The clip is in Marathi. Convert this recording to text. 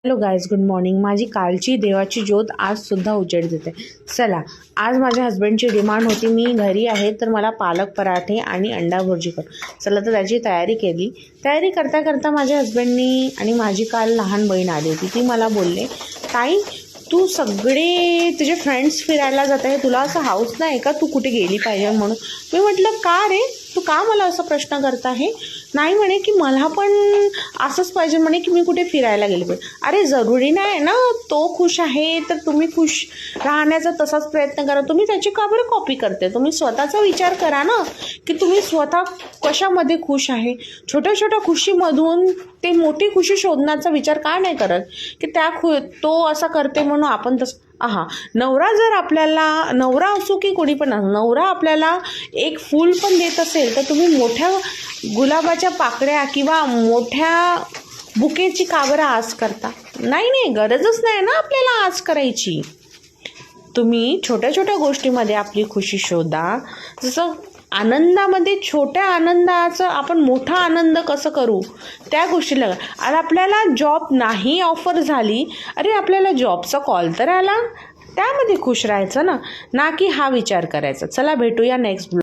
Hello guys, good morning. माझी कालची देवाची ज्योत आजसुद्धा उजेड देते. चला, आज माझ्या हस्बंडची डिमांड होती, मी घरी आहे तर मला पालक पराठे आणि अंडा भुर्जी कर. चला, तर त्याची तयारी केली. तयारी करता करता माझ्या हस्बंडनी आणि माझी काल लहान बहीण आली होती. ती मला बोलले, ताई तू सगळे तुझे फ्रेंड्स फिरायला जात आहे, तुला असं हाऊस नाही का तू कुठे गेली पाहिजे म्हणून. मी म्हटलं, का रे, तू का मला असा प्रश्न करत आहे. नाही म्हणे की मला पण असंच पाहिजे म्हणे की मी कुठे फिरायला गेले पाहिजे. अरे जरुरी नाही ना, तो खुश आहे तर तुम्ही खुश राहण्याचा तसाच प्रयत्न करा. तुम्ही त्याची का बरं कॉपी करते. तुम्ही स्वतःचा विचार करा ना की तुम्ही स्वतः कशामध्ये खुश आहे. छोट्या छोट्या खुशीमधून ते मोठी खुशी शोधण्याचा विचार का नाही करत की तो असा करते म्हणून आपण तसं. नवरा जर आपल्याला, नवरा असो की कोणी पण, नवरा आपल्याला एक फूल पण देत असेल तर तुम्ही मोठ्या गुलाबाच्या पाकळ्या किंवा मोठ्या बुकेची का बरं आस करता. नाही, गरजच नाही ना आपल्याला आस करायची. तुम्ही छोट्या छोट्या गोष्टीमध्ये आपली खुशी शोधा. जसं आनंदामध्ये छोट्या आनंदाचं आपण मोठा आनंद कसं करू त्या गोष्टीला. आणि आपल्याला जॉब नाही ऑफर झाली, अरे आपल्याला जॉबचा कॉल तर आला, त्यामध्ये खुश राहायचं ना की हा विचार करायचा. चला, भेटूया नेक्स्ट ब्लॉग.